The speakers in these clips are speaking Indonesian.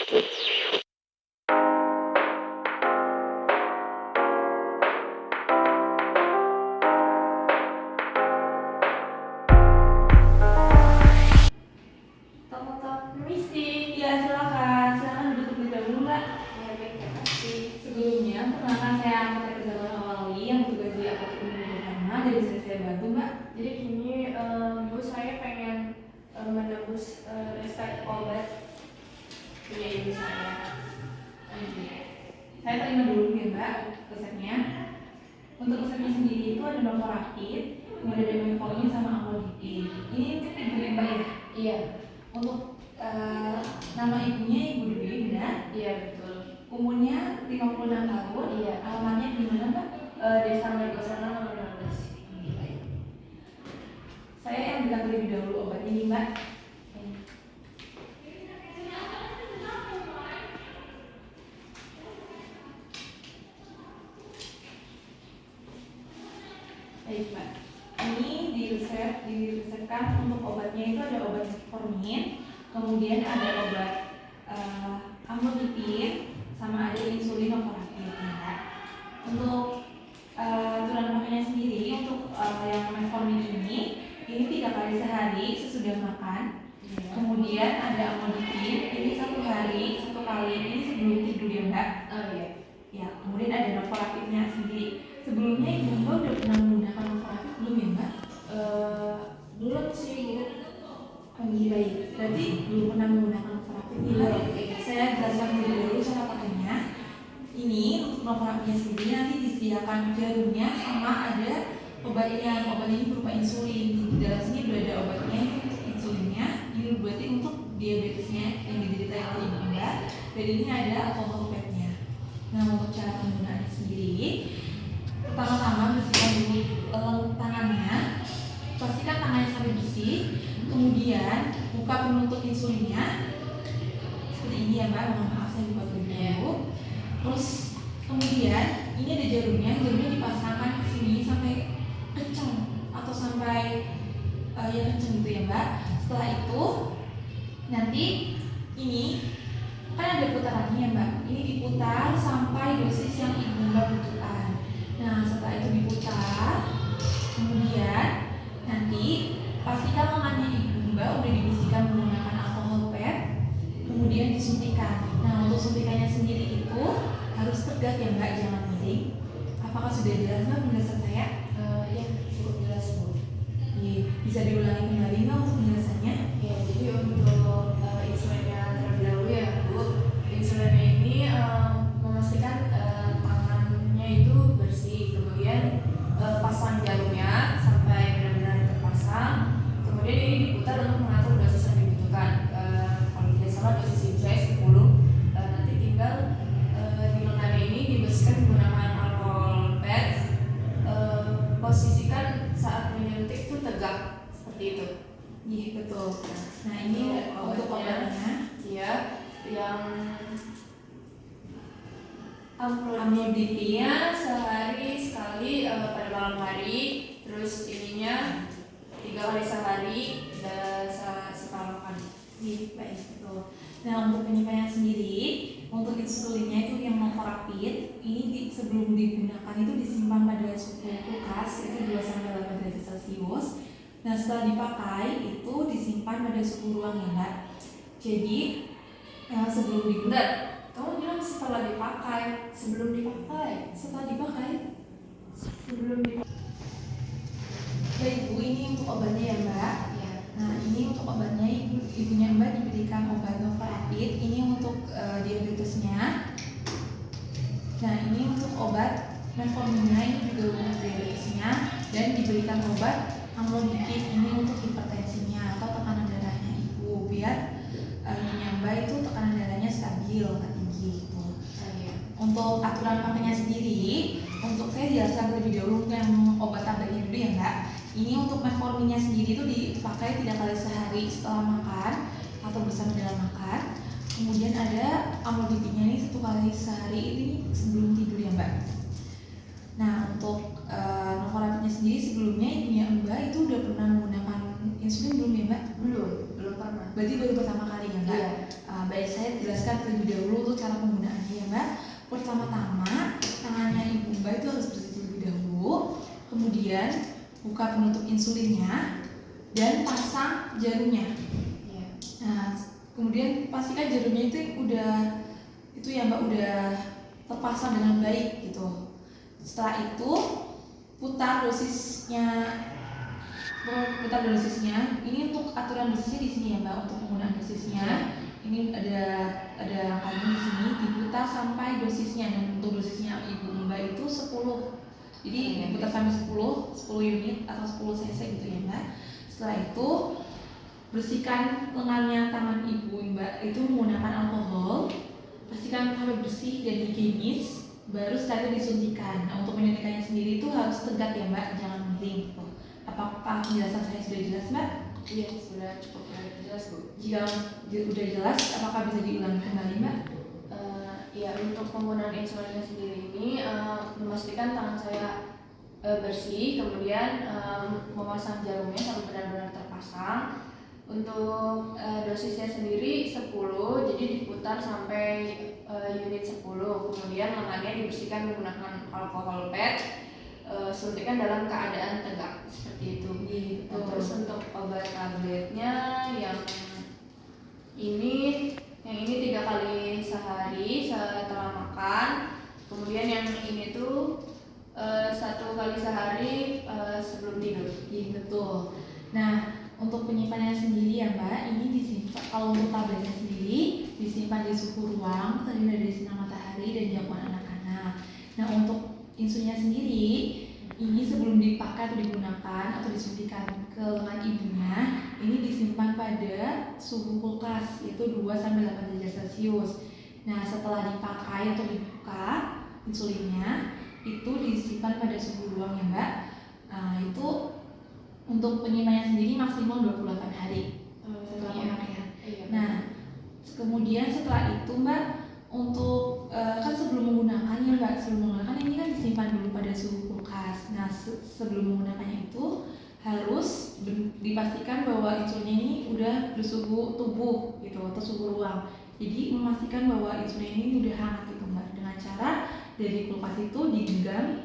Permisi, ya silakan duduk terlebih dahulu mbak. Ya baik, terima kasih. Sebelumnya, perkenalkan saya Anggota Kezaman Awali yang bertugas di Apotek Unggul Pertama. Jadi bisa saya bantu mbak? Jadi gini, Bu, saya pengen menebus resep obat punya ibu saya. Saya terima dulu ya mbak resepnya. Untuk resepnya sendiri itu ada Novorapid, kemudian ada Metformin sama Amlodipine. Ini untuk ibu ya mbak ya? Iya. Untuk nama ibunya Ibu Dwi, benar? Iya betul. Umurnya 56 tahun. Iya. Alamatnya di mana mbak? Desa Margosana nomor 15. Saya yang bilang terlebih dahulu obat ini mbak. Baik mbak, ini diresepkan untuk obatnya itu ada obat Metformin, kemudian ada obat Amlodipine, sama ada insulin Novorapid mbak. Untuk aturan pakainya sendiri untuk yang Metformin ini 3 kali sehari sesudah makan. Kemudian ada Amlodipine, ini 1 hari 1 kali ini sebelum tidur ya mbak. Oh iya. Ya, kemudian ada Novorapidnya sendiri. Sebelumnya ibu mbak udah pernah menggunakan Novorapid belum ya mbak? Belum sih Bu. Baik, berarti belum pernah menggunakan Novorapid nih mbak. Saya jelaskan dulu cara pakainya. Ini untuk Novorapidnya sendiri nanti disediakan jarumnya sama ada obatnya. Obat ini berupa insulin. Di dalam sini udah ada obatnya, insulinnya. Ini berarti untuk diabetesnya yang diderita oleh ibu mbak. Dan ini ada alkohol padnya. Nah, untuk cara penggunaannya sendiri, pertama-tama bersihkan dulu tangannya, pastikan tangannya sampai bersih. Kemudian buka penutup insulinnya seperti ini ya mbak. Mohon maaf saya buka dulu. Terus kemudian ini ada jarumnya dipasangkan ke sini sampai kencang atau sampai ya kencang gitu ya mbak. Setelah itu nanti ini kan ada putarannya ya mbak. Ini diputar sampai dosis yang ibu mbak butuhkan. Nah, setelah itu diputar, kemudian nanti pastikan lengannya ibu mbak udah dibersihkan menggunakan alkohol pad, kemudian disuntikan. Nah, untuk suntikannya sendiri itu harus tegak ya mbak, jangan miring. Apakah sudah jelas mbak penjelasan saya? Ya cukup jelas Bu. Bisa diulangi kembali mbak untuk penjelasannya? Ya, jadi untuk insulinnya terlebih dahulu ya Bu. Insulinnya ini memastikan tangannya itu bersih, kemudian pasang jarumnya sampai benar-benar terpasang. Kemudian ini diputar untuk mengatur dosis yang dibutuhkan. Kalau tidak salah dosis ibu saya 10. Nanti tinggal di lengannya ini dibersihkan menggunakan alkohol pads. Posisikan saat menyuntik itu tegak seperti itu. Iya betul. Nah ini untuk obatnya. Iya, yang Amlodipine sehari sekali pada malam hari, terus ininya 3 kali sehari dan setelah makan. Iya baik betul. Nah untuk penyampaian sendiri, untuk insulinnya itu yang Novorapid ini sebelum digunakan itu disimpan pada suhu kulkas itu 2-8 derajat Celcius. Nah setelah dipakai itu disimpan pada suhu ruang ya mbak. Jadi sebelum digunakan, Kamu bilang setelah dipakai, sebelum dipakai. setelah dipakai. Sebelum dipakai. Baik bu, ini untuk obatnya ya mbak. Ya. Nah ini untuk obatnya ibunya mbak diberikan obat Novorapid. Ini untuk diabetesnya. Nah ini untuk obat Metforminnya ini juga untuk diabetesnya, dan diberikan obat Amlodipine ini untuk hipertensinya atau tekanan darahnya ibu, biar ibunya mbak itu tekanan darahnya stabil, nggak tinggi gitu. Untuk aturan pakainya sendiri, untuk saya jelaskan terlebih dahulu yang obat tabletnya dulu ya mbak. Ini untuk Metforminnya sendiri itu dipakai 3 kali sehari setelah makan atau bersama dengan makan. Kemudian ada Amlodipine ini 1 kali sehari ini sebelum tidur ya mbak. Nah untuk Novorapidnya sendiri sebelumnya ibunya mbak itu udah pernah menggunakan insulin belum ya mbak? Belum pernah. Berarti baru pertama kali ya mbak? Iya. Baik, saya jelaskan jelaskan terlebih dahulu untuk cara penggunaannya ya Mbak. Pertama-tama tangannya ibu Mbak itu harus bersih terlebih dahulu, kemudian buka penutup insulinnya dan pasang jarumnya. Nah, kemudian pastikan jarumnya itu ya Mbak udah terpasang dengan baik gitu. Setelah itu putar dosisnya. Ini untuk aturan dosisnya di sini ya Mbak. Untuk penggunaan dosisnya ini ada angkanya di sini, diputar sampai dosisnya. Dan untuk dosisnya ibu Mbak itu 10. Jadi diputar sampai 10 unit atau 10 cc gitu ya Mbak. Setelah itu bersihkan lengannya tangan ibu Mbak itu menggunakan alkohol. Pastikan sampai bersih dan higienis, baru setelah itu disuntikan. Nah, untuk menyuntikannya sendiri itu harus tegak ya Mbak, jangan miring gitu. Apakah penjelasan saya sudah jelas Mbak? Iya, sudah cukup jelas Bu. Jika sudah jelas, apakah bisa diulangi kembali Mbak? Ya, untuk penggunaan insulinnya sendiri ini memastikan tangan saya bersih, kemudian memasang jarumnya sampai benar-benar terpasang. Untuk dosisnya sendiri 10, jadi diputar sampai unit 10. Kemudian lengannya dibersihkan menggunakan alkohol pad, suntikan dalam keadaan tegak seperti itu. Nah, terus untuk obat tabletnya yang ini 3 kali sehari setelah makan. Kemudian yang ini tuh 1 kali sehari sebelum tidur. Iya betul. Nah, untuk penyimpanannya sendiri ya Mbak, ini disimpan, kalau untuk tabletnya sendiri disimpan di suhu ruang, terhindar dari sinar matahari dan jangkauan anak-anak. Nah, untuk insulinnya sendiri, ini sebelum dipakai atau digunakan atau disuntikan ke lengan ibunya, ini disimpan pada suhu kulkas, yaitu 2-8 derajat Celcius. Nah, setelah dipakai atau dibuka insulinnya, itu disimpan pada suhu ruang ya Mbak. Itu untuk penyimpanannya sendiri maksimal 28 hari setelah pemakaian. Nah, kemudian setelah itu Mbak, untuk kan sebelum menggunakan ya Mbak, ini kan disimpan dulu pada suhu kulkas. Nah, sebelum menggunakannya itu harus dipastikan bahwa insulinnya ini udah bersuhu tubuh gitu atau suhu ruang. Jadi memastikan bahwa insulin ini udah hangat gitu Mbak, dengan cara dari kulkas itu digenggam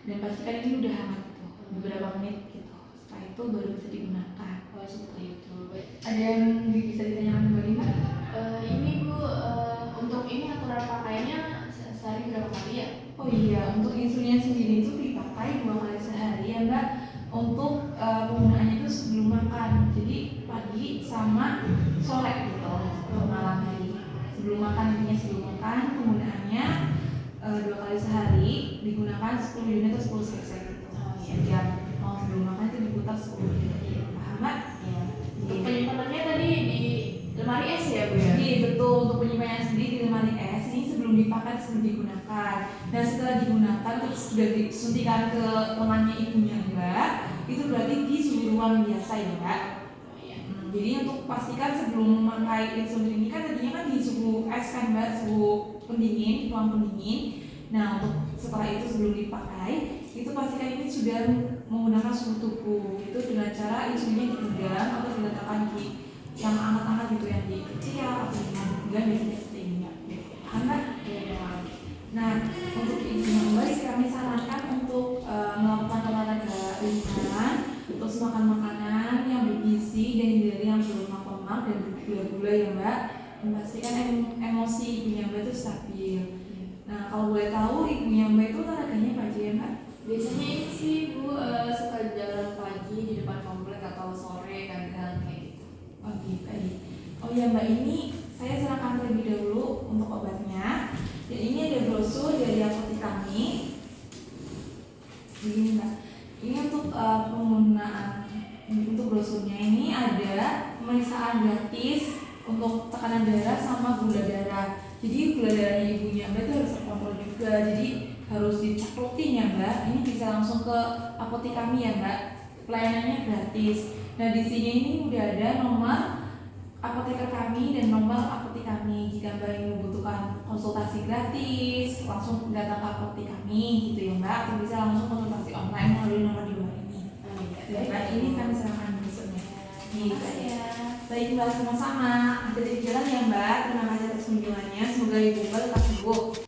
dan pastikan ini udah hangat gitu beberapa menit gitu. Setelah itu baru bisa digunakan. Seperti itu. Ada yang bisa ditanyakan kembali Mbak? Ini Bu, untuk ini aturan pakainya sehari berapa kali ya? Oh iya, untuk insulinnya sendiri itu dipakai 2 kali sehari ya Mbak. Untuk penggunaannya itu sebelum makan, jadi pagi sama sore gitu, malam hari. Sebelum makan, penggunaannya 2 kali sehari, digunakan 10 unit atau 10 cc gitu. Setiap sebelum makan itu diputar 10 unit. Paham Mbak? Iya. Untuk penyimpanannya tadi di lemari es ya Bu ya? Iya betul, untuk penyimpanannya sendiri di lemari es ini sebelum dipakai, sebelum digunakan. Dan setelah digunakan terus sudah disuntikan ke lengannya ibunya Mbak, itu berarti di suhu ruang biasa ya Mbak. Jadi untuk pastikan sebelum memakai insulin ini kan tadinya kan di suhu es kan Mbak, suhu pendingin, ruang pendingin. Nah, untuk setelah itu sebelum dipakai, itu pastikan ini sudah menggunakan suhu tubuh. Itu dengan cara insulinnya digenggam atau diletakkan di yang hangat-hangat gitu, yang di kecil atau di genggam biasanya seperti ini Mbak. Hangat? Ya. Nah, untuk ibu Mbak kami sarankan untuk melakukan olahraga ringan, terus makan makanan yang bergizi dan hindari yang berlemak-lemak dan bergula-gula ya Mbak. Dan pastikan emosi ibunya Mbak itu stabil. Nah, kalau boleh tahu ibunya Mbak itu olahraganya apa aja ya Mbak? Biasanya ini sih Bu suka jalan pagi di depan komplek atau sore kadang kayak gitu. Oh gitu. Oh ya Mbak, ini saya serahkan terlebih dahulu untuk obatnya. Dan ini ada brosur dari apotek kami. Begini Mbak, ini untuk penggunaan untuk brosurnya ini ada pemeriksaan gratis untuk tekanan darah sama gula darah. Jadi gula darahnya ibunya Mbak itu harus terkontrol juga. Jadi harus dicaklukin ya Mbak. Ini bisa langsung ke apotek kami ya Mbak. Pelayanannya gratis. Nah di sini ini udah ada nomor apoteker kami dan nomor apotek kami. Jika Mbak ingin membutuhkan konsultasi gratis, langsung datang ke apotek kami gitu ya Mbak. Atau bisa langsung konsultasi online melalui nomor di bawah ini. Ya Mbak, ini kami serahkan brosurnya. Baik Mbak, sama-sama. Hati-hati di jalan ya Mbak. Terima reliable kan Bu.